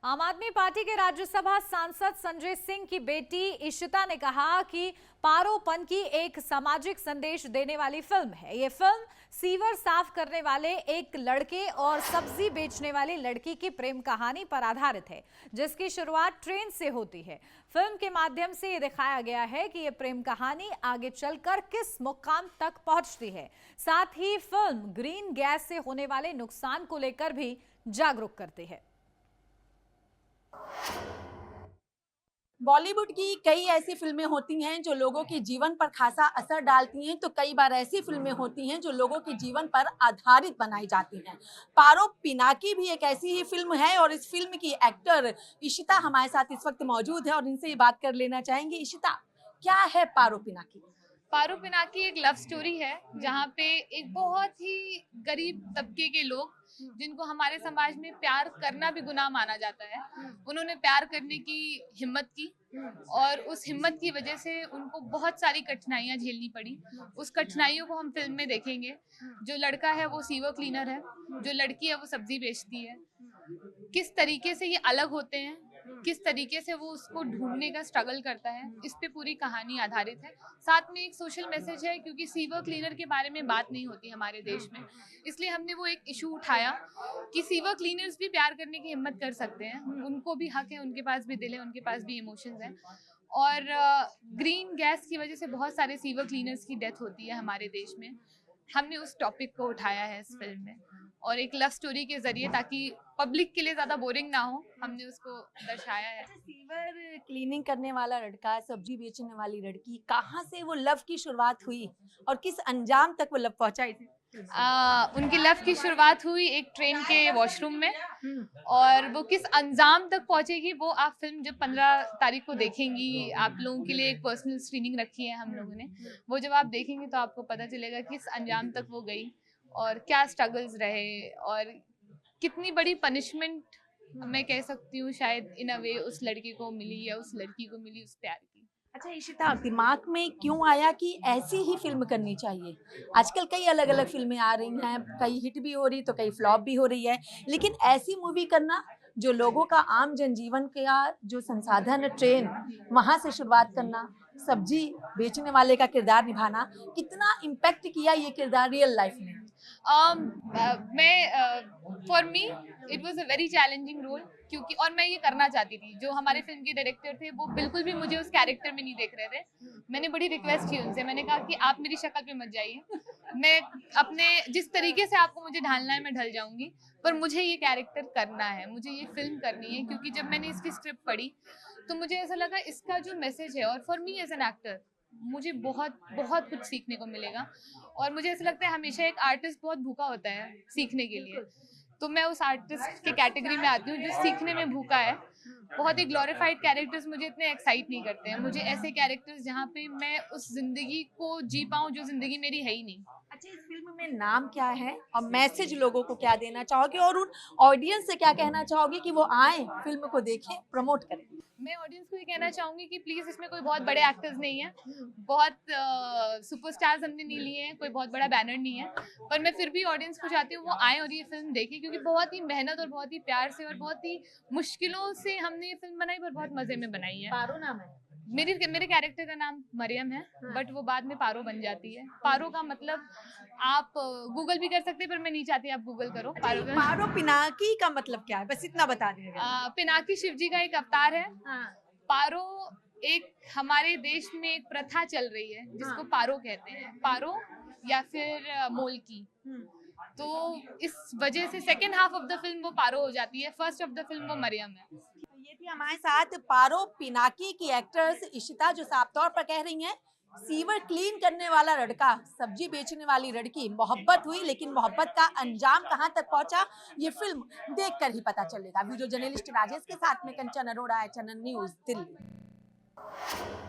आम आदमी पार्टी के राज्यसभा सांसद संजय सिंह की बेटी इशिता ने कहा कि पारोपन की एक सामाजिक संदेश देने वाली फिल्म है। ये फिल्म सीवर साफ करने वाले एक लड़के और सब्जी बेचने वाली लड़की की प्रेम कहानी पर आधारित है, जिसकी शुरुआत ट्रेन से होती है। फिल्म के माध्यम से ये दिखाया गया है कि ये प्रेम कहानी आगे चलकर किस मुकाम तक पहुंचती है। साथ ही फिल्म ग्रीन गैस से होने वाले नुकसान को लेकर भी जागरूक करती है। बॉलीवुड की कई ऐसी फिल्में होती हैं जो लोगों के जीवन पर खासा असर डालती हैं, तो कई बार ऐसी फिल्में होती हैं जो लोगों के जीवन पर आधारित बनाई जाती हैं। पारो पिनाकी भी एक ऐसी ही फिल्म है और इस फिल्म की एक्टर इशिता हमारे साथ इस वक्त मौजूद है और इनसे ये बात कर लेना चाहेंगे। इशिता, क्या है पारो पिनाकी? पारो पिनाकी एक लव स्टोरी है जहाँ पे एक बहुत ही गरीब तबके के लोग, जिनको हमारे समाज में प्यार करना भी गुनाह माना जाता है, उन्होंने प्यार करने की हिम्मत की और उस हिम्मत की वजह से उनको बहुत सारी कठिनाइयां झेलनी पड़ी। उस कठिनाइयों को हम फिल्म में देखेंगे। जो लड़का है वो सीवर क्लीनर है, जो लड़की है वो सब्जी बेचती है। किस तरीके से ये अलग होते हैं, किस तरीके से वो उसको ढूंढने का स्ट्रगल करता है, इस पे पूरी कहानी आधारित है। साथ में एक सोशल मैसेज है, क्योंकि सीवर क्लीनर के बारे में बात नहीं होती हमारे देश में, इसलिए हमने वो एक इशू उठाया कि सीवर क्लीनर्स भी प्यार करने की हिम्मत कर सकते हैं। उनको भी हक है, उनके पास भी दिल है, उनके पास भी इमोशंस हैं। और ग्रीन गैस की वजह से बहुत सारे सीवर क्लीनर्स की डेथ होती है हमारे देश में। हमने उस टॉपिक को उठाया है इस फिल्म में और एक लव स्टोरी के जरिए, ताकि पब्लिक के लिए ज्यादा बोरिंग ना हो, हमने उसको दर्शाया है। सीवर क्लीनिंग करने वाला लड़का, सब्जी बेचने वाली लड़की, कहाँ से वो लव की शुरुआत हुई और किस अंजाम तक वो लव पहुंचा? इसे उनकी लव की शुरुआत हुई एक ट्रेन के वॉशरूम में, और वो किस अंजाम तक पहुंचेगी वो आप फिल्म जब 15 तारीख को देखेंगी, आप लोगों के लिए एक पर्सनल स्क्रीनिंग रखी है हम लोगों ने, वो जब आप देखेंगे तो आपको पता चलेगा किस अंजाम तक वो गई और क्या स्ट्रगल्स रहे और कितनी बड़ी पनिशमेंट मैं कह सकती हूँ शायद इन अ वे उस लड़के को मिली या उस लड़की को मिली उस प्यार की। अच्छा इशिता, दिमाग में क्यों आया कि ऐसी ही फिल्म करनी चाहिए? आजकल कई अलग अलग फिल्में आ रही हैं, कई हिट भी हो रही तो कई फ्लॉप भी हो रही है, लेकिन ऐसी मूवी करना जो लोगों का आम जनजीवन का जो संसाधन है, ट्रेन, वहां से शुरुआत करना, सब्जी बेचने वाले का किरदार निभाना, कितना इम्पैक्ट किया ये किरदार रियल लाइफ में? For me it was a very challenging role, क्योंकि और मैं ये करना चाहती थी। जो हमारे फिल्म के डायरेक्टर थे वो बिल्कुल भी मुझे उस कैरेक्टर में नहीं देख रहे थे। मैंने बड़ी रिक्वेस्ट की उनसे, मैंने कहा कि आप मेरी शक्ल पे मत जाइए, मैं अपने जिस तरीके से आपको मुझे ढालना है मैं ढल जाऊंगी, पर मुझे ये कैरेक्टर करना है, मुझे ये फिल्म करनी है। क्योंकि जब मैंने इसकी स्क्रिप्ट पढ़ी तो मुझे ऐसा लगा इसका जो मैसेज है, और for me as an actor मुझे बहुत बहुत कुछ सीखने को मिलेगा। और मुझे ऐसा लगता है हमेशा एक आर्टिस्ट बहुत भूखा होता है सीखने के लिए, तो मैं उस आर्टिस्ट के कैटेगरी में आती हूँ जो सीखने में भूखा है। बहुत ही ग्लोरीफाइड कैरेक्टर्स मुझे इतने एक्साइट नहीं करते हैं, मुझे ऐसे कैरेक्टर्स जहाँ पे मैं उस जिंदगी को जी पाऊँ जो जिंदगी मेरी है ही नहीं। अच्छा, इस फिल्म में नाम क्या है और मैसेज लोगों को क्या देना चाहोगे और उन ऑडियंस से क्या कहना चाहोगे कि वो आए फिल्म को देखें, प्रमोट करें? मैं ऑडियंस को ये कहना चाहूंगी कि प्लीज इसमें कोई बहुत बड़े एक्टर्स नहीं है, बहुत सुपरस्टार्स हमने नहीं लिए हैं, कोई बहुत बड़ा बैनर नहीं है, पर मैं फिर भी ऑडियंस को चाहती हूँ वो आए और ये फिल्म देखें, क्योंकि बहुत ही मेहनत और बहुत ही प्यार से और बहुत ही मुश्किलों से हमने ये फिल्म बनाई, पर बहुत मजे में बनाई है। पारो नाम है? मेरे कैरेक्टर का नाम मरियम है, बट वो बाद में पारो बन जाती है। पारो का मतलब आप गूगल भी कर सकते हैं, पर मैं नहीं चाहती आप गूगल करो। पारो पिनाकी का मतलब क्या है, बस इतना बता दीजिएगा। पिनाकी शिव जी का एक अवतार है। हाँ। पारो एक हमारे देश में एक प्रथा चल रही है जिसको पारो कहते हैं, पारो या फिर मोलकी। तो इस वजह से second half of the film वो पारो हो जाती है, फर्स्ट ऑफ द फिल्म वो मरियम है। ये थी हमारे साथ पारो पिनाकी की एक्ट्रेस इशिता, जो साफ तौर पर कह रही हैं सीवर क्लीन करने वाला लड़का, सब्जी बेचने वाली लड़की, मोहब्बत हुई लेकिन मोहब्बत का अंजाम कहां तक पहुंचा ये फिल्म देखकर ही पता चलेगा। वीडियो जर्नलिस्ट राजेश के साथ में कंचन अरोड़ा, चैनल न्यूज, दिल्ली।